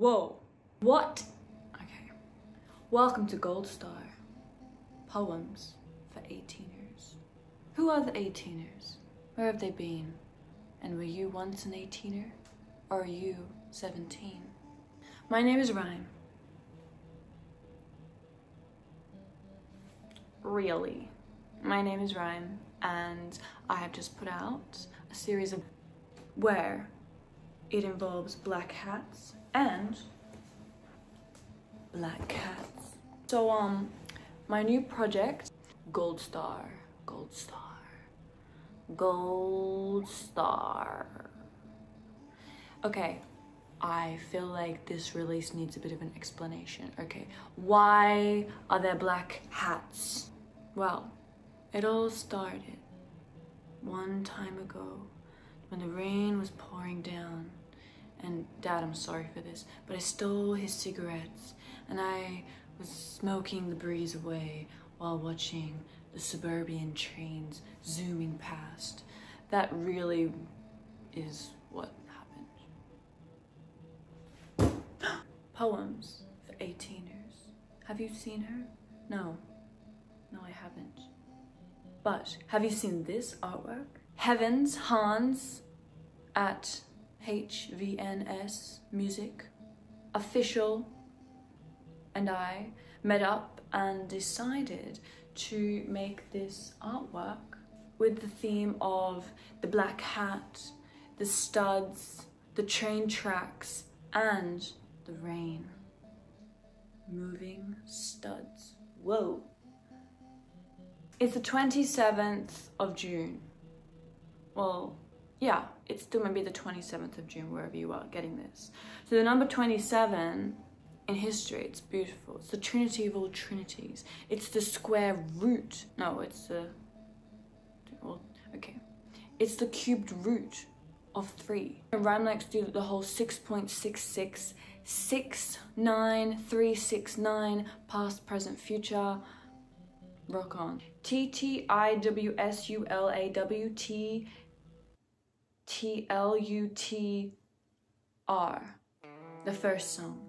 Whoa. What? Okay. Welcome to Gold Star. Poems for 18ers. Who are the 18ers? Where have they been? And were you once an 18er? Or are you 17? My name is Rhyme. Really. My name is Rhyme, and I have just put out a series of where it involves black hats and black cats. So my new project, Gold Star, Gold Star, Gold Star. Okay, I feel like this release needs a bit of an explanation. Okay, why are there black hats? Well, it all started one time ago when the rain was pouring down, and Dad, I'm sorry for this, but I stole his cigarettes and I was smoking the breeze away while watching the suburban trains zooming past. That really is what happened. Poems for 18ers. Have you seen her? No. No, I haven't. But have you seen this artwork? Heavens, Hans at HVNS Music Official and I met up and decided to make this artwork with the theme of the black hat, the studs, the train tracks, and the rain. Moving studs. Whoa. It's the 27th of June. Well, yeah, it's still maybe the 27th of June, wherever you are getting this. So the number 27 in history, it's beautiful. It's the trinity of all trinities. It's the square root. No, it's the, well, okay. It's the cubed root of 3. Rhyme likes to do the whole 6.6669369 past, present, future. Rock on. TTIWSULAWTTLUTR. The first song.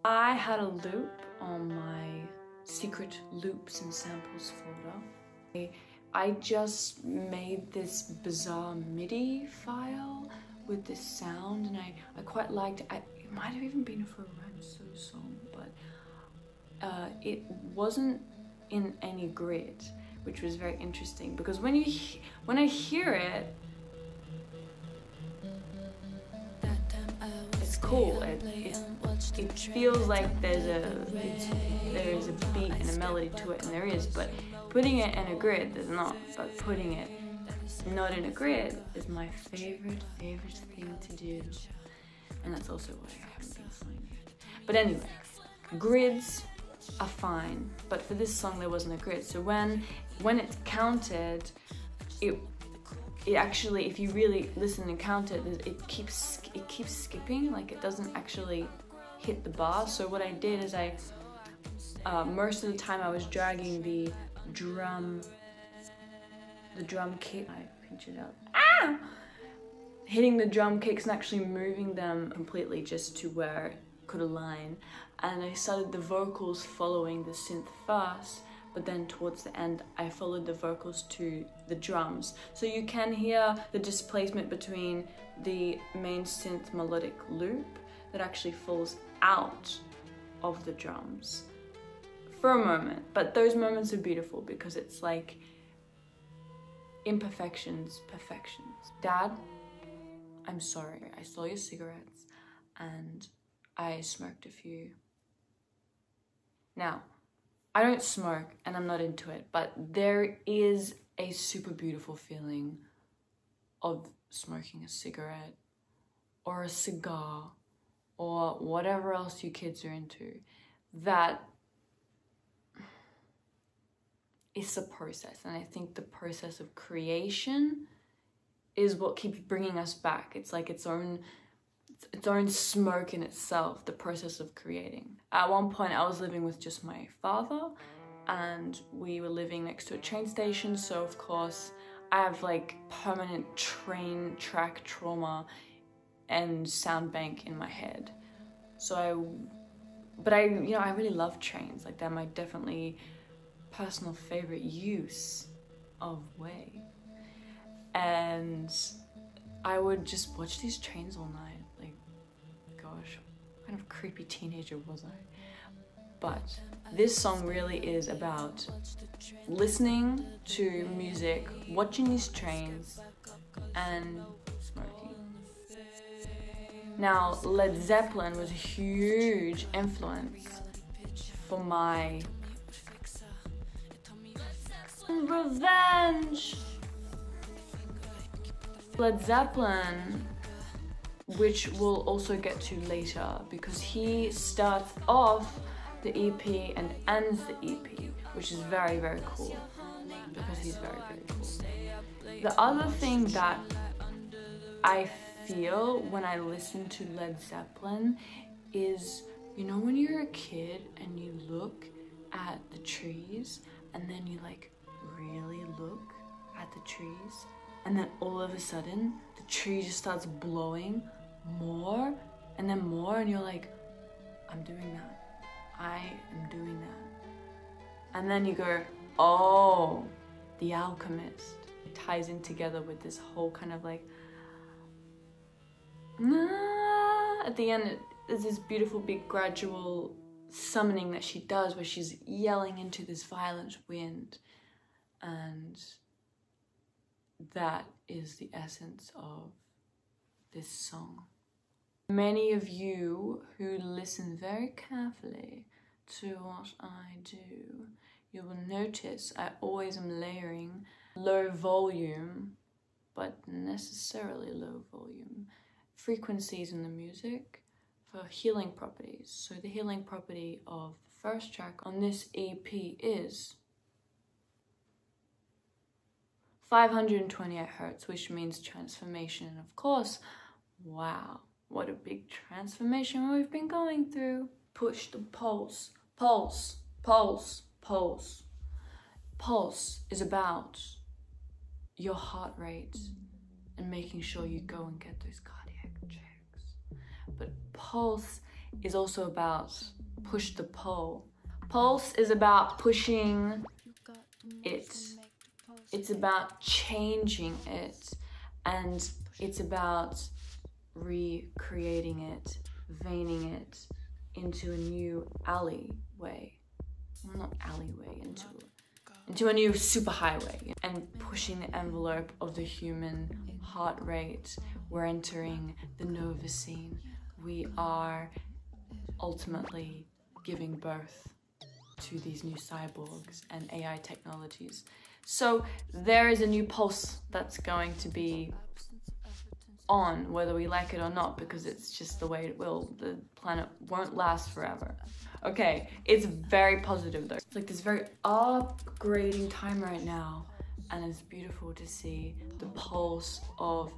I had a loop on my secret loops and samples folder. I just made this bizarre MIDI file with this sound, and I quite liked it. It might have even been for a Rhyme So song, but it wasn't in any grid, which was very interesting because when I hear it, it's cool. It feels like there's a beat and a melody to it, and there is, but putting it in a grid, there's not. But putting it not in a grid is my favorite thing to do, and that's also why I haven't been signed yet. But anyway, grids are fine, but for this song there wasn't a grid, so when it's counted, it actually, if you really listen and count it, it keeps skipping, like it doesn't actually hit the bar. So what I did is most of the time I was dragging the drum kick. I pinch it out. Ah! Hitting the drum kicks and actually moving them completely just to where it could align. And I started the vocals following the synth first, but then towards the end I followed the vocals to the drums. So you can hear the displacement between the main synth melodic loop that actually falls out of the drums for a moment. But those moments are beautiful because it's like imperfections, perfections. Dad, I'm sorry. I stole your cigarettes and I smoked a few. Now, I don't smoke and I'm not into it, but there is a super beautiful feeling of smoking a cigarette or a cigar or whatever else you kids are into. That is a process, and I think the process of creation is what keeps bringing us back. It's like its own smoke in itself, the process of creating. At one point I was living with just my father and we were living next to a train station, so of course I have like permanent train track trauma and sound bank in my head. But I really love trains. Like, they're my definitely personal favorite use of way. And I would just watch these trains all night. Like, gosh, what kind of creepy teenager was I? But this song really is about listening to music, watching these trains, and smoking. Now, Led Zeppelin was a huge influence for my revenge. Led Zeppelin, which we'll also get to later, because he starts off the EP and ends the EP, which is very, very cool, because he's very, very cool. The other thing that I feel when I listen to Led Zeppelin is, you know, when you're a kid and you look at the trees and then you like really look at the trees, and then all of a sudden the tree just starts blowing more and then more, and you're like, I'm doing that. I am doing that. And then you go, oh, The Alchemist. It ties in together with this whole kind of like, at the end, there's this beautiful big gradual summoning that she does where she's yelling into this violent wind, and that is the essence of this song. Many of you who listen very carefully to what I do, you will notice I always am layering low volume, but necessarily low volume, frequencies in the music for healing properties. So the healing property of the first track on this EP is 528 Hertz, which means transformation. And of course, wow, what a big transformation we've been going through. Push the pulse, pulse, pulse, pulse. Pulse is about your heart rate and making sure you go and get those cardiac checks. But pulse is also about push the pull. Pulse is about pushing it. It's about changing it, and it's about recreating it, veining it into a new alleyway. Well, not alleyway, into a new superhighway, and pushing the envelope of the human heart rate. We're entering the Novacene. We are ultimately giving birth to these new cyborgs and AI technologies. So there is a new pulse that's going to be on, whether we like it or not, because it's just the way it will. The planet won't last forever. Okay, it's very positive though. It's like this very upgrading time right now, and it's beautiful to see the pulse of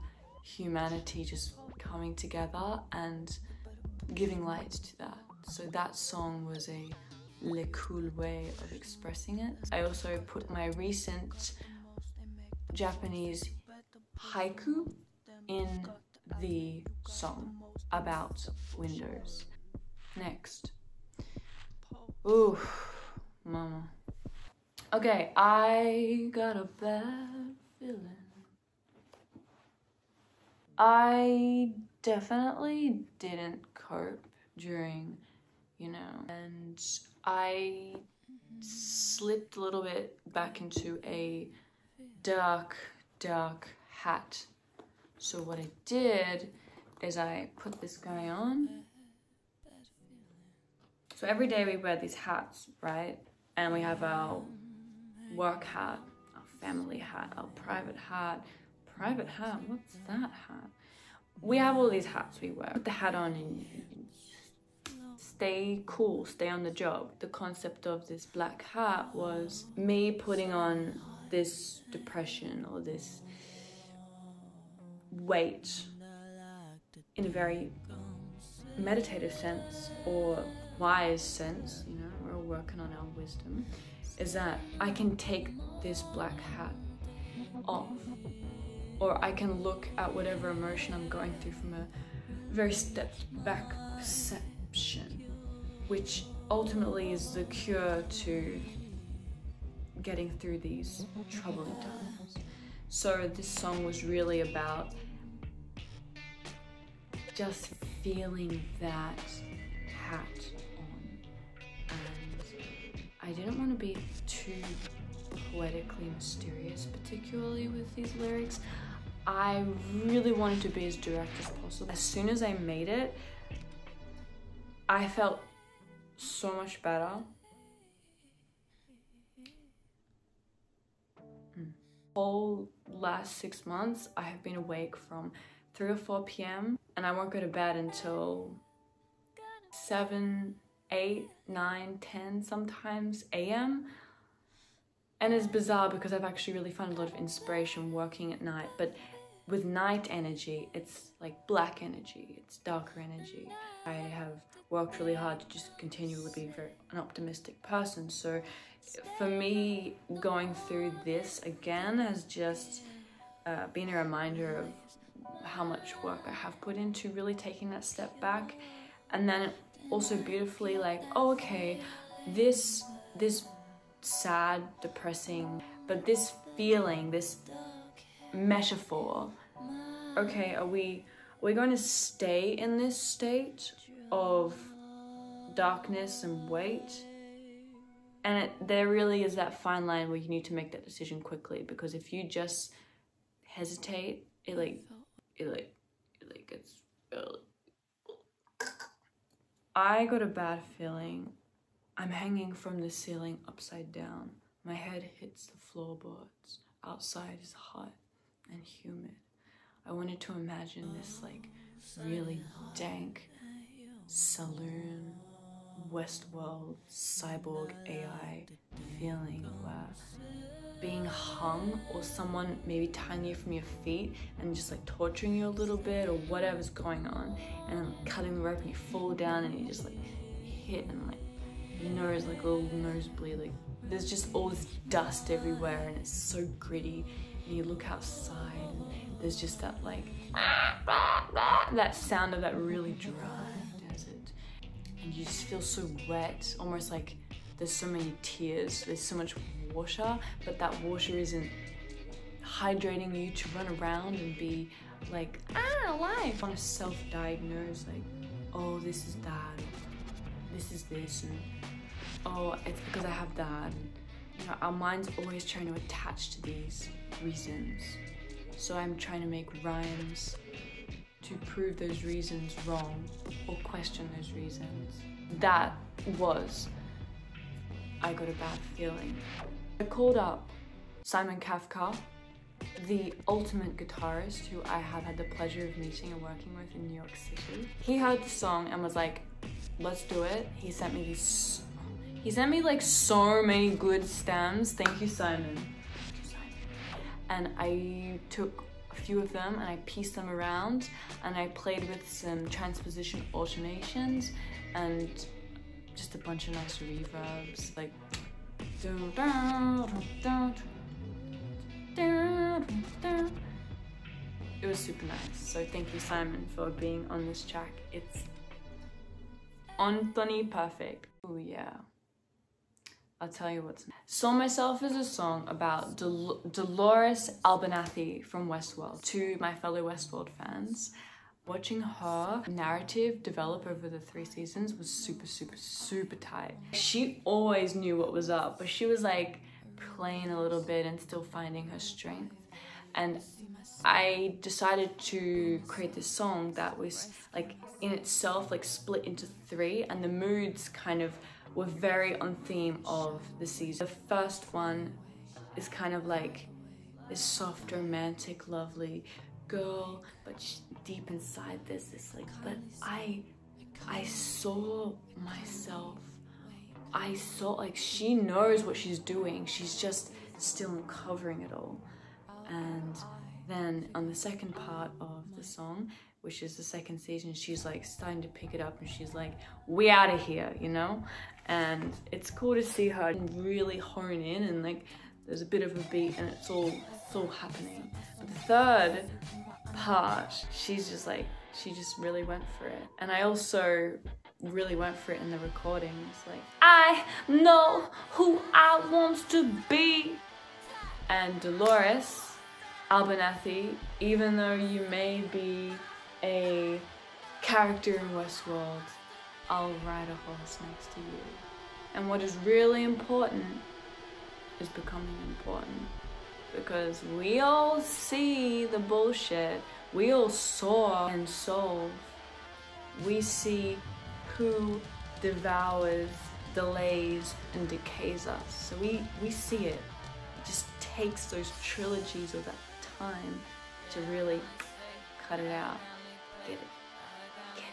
humanity just coming together and giving light to that. So that song was a cool way of expressing it. I also put my recent Japanese haiku in the song about windows. Next. Ooh, mama. Okay, I got a bad feeling. I definitely didn't cope during, and I slipped a little bit back into a dark hat. So what I did is I put this guy on. So every day we wear these hats, right? And we have our work hat, our family hat, our private hat. Private hat? What's that hat? We have all these hats we wear. Put the hat on and stay cool, stay on the job. The concept of this black hat was me putting on this depression or this weight in a very meditative sense or wise sense, we're all working on our wisdom, is that I can take this black hat off, or I can look at whatever emotion I'm going through from a very stepped back redemption, which ultimately is the cure to getting through these troubling times. So this song was really about just feeling that hat on, and I didn't want to be too poetically mysterious, particularly with these lyrics. I really wanted to be as direct as possible. As soon as I made it, I felt so much better. Whole last 6 months, I have been awake from 3 or 4 p.m. and I won't go to bed until 7, 8, 9, 10 sometimes a.m. And it's bizarre because I've actually really found a lot of inspiration working at night, but with night energy, it's like black energy, it's darker energy. I have worked really hard to just continually be an optimistic person. So for me, going through this again has just been a reminder of how much work I have put into really taking that step back. And then also beautifully like, oh, okay, this sad, depressing, but this feeling, this metaphor, okay, are we going to stay in this state of darkness and weight? And there really is that fine line where you need to make that decision quickly, because if you just hesitate, I got a bad feeling. I'm hanging from the ceiling upside down. My head hits the floorboards. Outside is hot and humid. I wanted to imagine this like really dank saloon, Westworld, cyborg AI feeling where being hung or someone maybe tying you from your feet and just like torturing you a little bit or whatever's going on, and cutting the rope and you fall down and you just like hit and like your nose, like a little nosebleed, like there's just all this dust everywhere and it's so gritty, and you look outside and there's just that like that sound of that really dry desert, and you just feel so wet, almost like there's so many tears, there's so much water, but that water isn't hydrating you to run around and be like, alive. I want to self-diagnose, like, oh, this is that, this is this, and oh, it's because I have that. And, you know, our mind's always trying to attach to these reasons. So I'm trying to make rhymes to prove those reasons wrong or question those reasons. That was, I got a bad feeling. I called up Simon Kafka, the ultimate guitarist who I have had the pleasure of meeting and working with in New York City. He heard the song and was like, let's do it. He sent me like so many good stems. Thank you, Simon. And I took a few of them and I pieced them around and I played with some transposition alternations and just a bunch of nice reverbs, like it was super nice. So thank you, Simon, for being on this track. It's Anthony perfect. Oh yeah. I'll tell you what's next. Saw Myself is a song about Dolores Abernathy from Westworld. To my fellow Westworld fans, watching her narrative develop over the 3 seasons was super, super, super tight. She always knew what was up, but she was like playing a little bit and still finding her strength. And I decided to create this song that was like in itself like split into 3, and the moods kind of were very on theme of the season. The first one is kind of like this soft, romantic, lovely girl, but deep inside there's this like, but I saw myself. I saw, like, she knows what she's doing. She's just still uncovering it all. And then on the second part of the song, which is the 2nd season, she's like starting to pick it up and she's like, we out of here, you know? And it's cool to see her really hone in, and like there's a bit of a beat and it's all happening. But the 3rd part, she's just like, she just really went for it. And I also really went for it in the recordings. Like, I know who I want to be. And Dolores Abernathy, even though you may be a character in Westworld, I'll ride a horse next to you. And what is really important is becoming important. Because we all see the bullshit. We all saw and solve. We see who devours, delays, and decays us. So we see it. It just takes those trilogies of that time to really cut it out. Get it. Get it.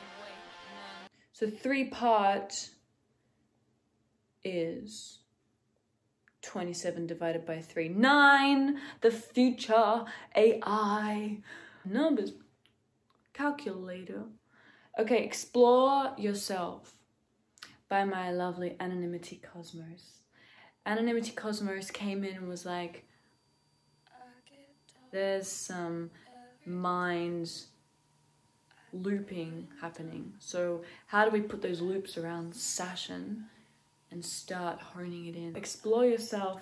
So 3-part is 27 divided by 3. 9. The future AI. Numbers. Calculator. Okay, Explore Yourself by my lovely Anonymity Cosmos. Anonymity Cosmos came in and was like, there's some mind looping happening. So how do we put those loops around session and start honing it in? Explore Yourself,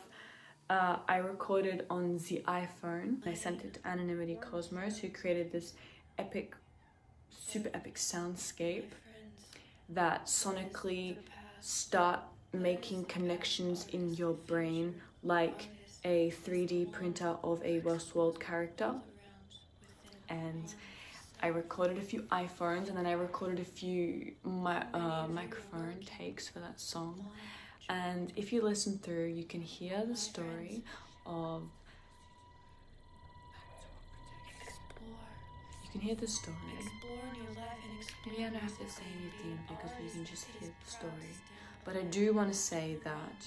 I recorded on the iPhone. I sent it to Anonymity Cosmos, who created this epic, super epic soundscape that sonically start making connections in your brain like a 3D printer of a Westworld character. And I recorded a few iPhones, and then I recorded a few microphone takes for that song. And if you listen through, you can hear the story of Maybe I don't have to say anything because we can just hear the story. But I do want to say that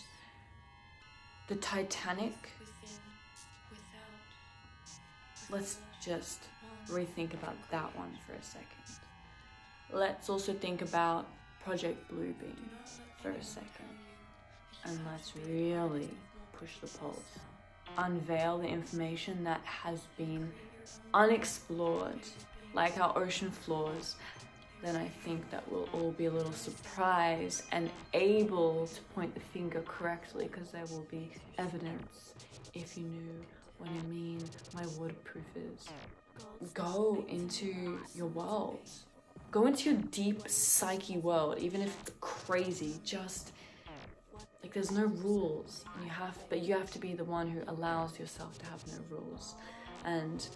the Titanic, let's just rethink about that one for a second. Let's also think about Project Bluebeam for a second. And let's really push the pulse. Unveil the information that has been unexplored, like our ocean floors. Then I think that we'll all be a little surprised and able to point the finger correctly, because there will be evidence if you knew what I mean. My waterproof is. Go into your world. Go into your deep psyche world, even if it's crazy. Just like, there's no rules. But you have to be the one who allows yourself to have no rules. And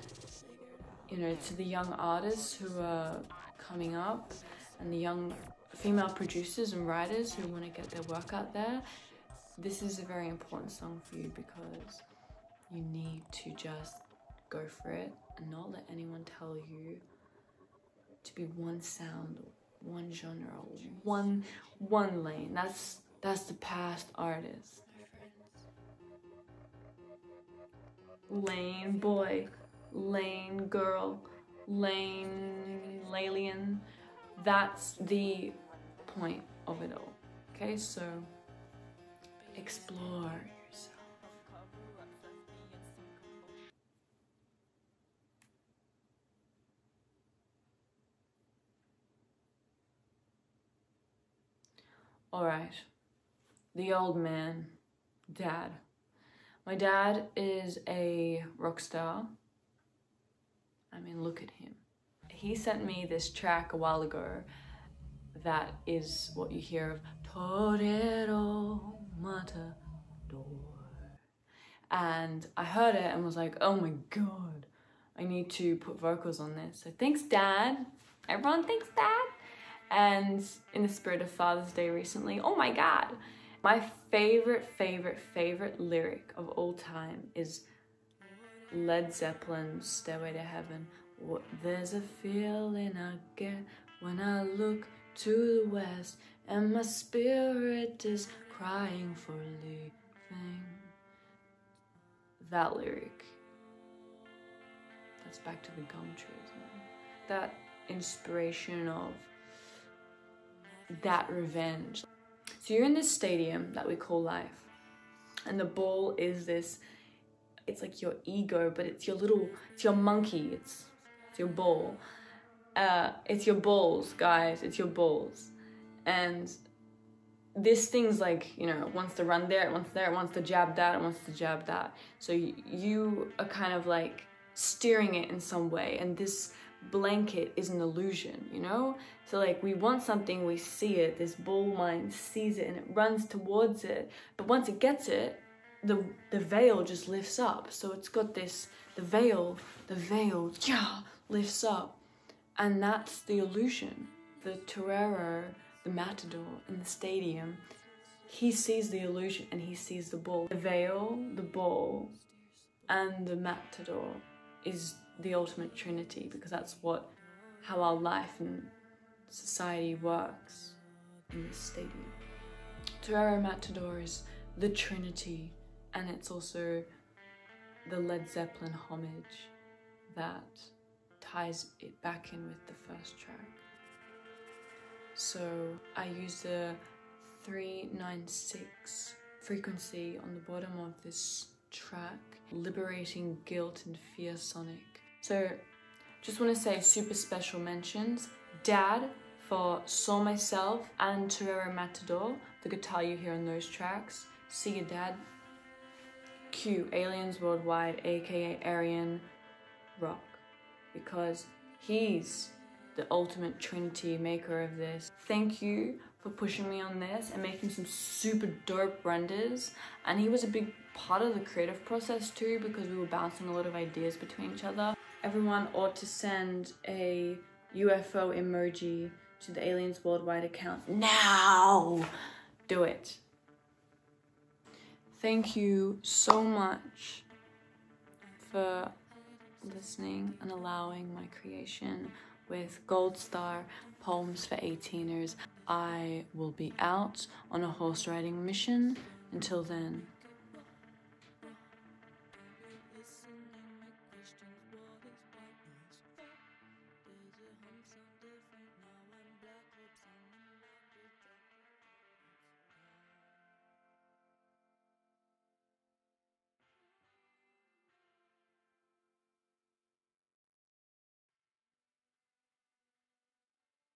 you know, to the young artists who are coming up and the young female producers and writers who want to get their work out there, this is a very important song for you, because you need to just go for it and not let anyone tell you to be one sound, one genre, one lane. That's the past artist. Lane boy, lane girl, alien. That's the point of it all. Okay, so explore yourself. All right, the old man, Dad. My dad is a rock star. I mean, look at him. He sent me this track a while ago that is what you hear of Torero Matador. And I heard it and was like, oh my God, I need to put vocals on this. So thanks, Dad. Everyone, thanks, Dad. And in the spirit of Father's Day recently, oh my God, my favorite lyric of all time is Led Zeppelin's Stairway to Heaven. There's a feeling I get when I look to the west, and my spirit is crying for leaving. That lyric, that's back to the gum trees, man. That inspiration of that revenge. So you're in this stadium that we call life, and the ball is this, it's like your ego, but it's your monkey, it's your ball. It's your balls, guys, it's your balls. And this thing's like, you know, it wants to run there, it wants there, it wants to jab that, it wants to jab that. So you are kind of like steering it in some way, and this blanket is an illusion, you know? So like we want something, we see it, this bull mind sees it and it runs towards it, but once it gets it, the veil just lifts up. So it's got this, the veil, yeah, lifts up, and that's the illusion. The torero, the matador in the stadium, he sees the illusion and he sees the bull. The veil, the bull, and the matador is the ultimate trinity, because that's how our life and society works in this stadium. Torero Matador is the trinity, and it's also the Led Zeppelin homage that ties it back in with the first track. So I used a 396 frequency on the bottom of this track, liberating guilt and fear sonic. So just want to say super special mentions. Dad for Saw Myself and Torero Matador, the guitar you hear on those tracks. See your dad. Q, Aliens Worldwide, aka Aryan Rock, because he's the ultimate trinity maker of this. Thank you for pushing me on this and making some super dope renders. And he was a big part of the creative process too, because we were bouncing a lot of ideas between each other. Everyone ought to send a UFO emoji to the Aliens Worldwide account now. Do it. Thank you so much for listening and allowing my creation with Gold Star Poems for 18ers. I will be out on a horse riding mission. Until then.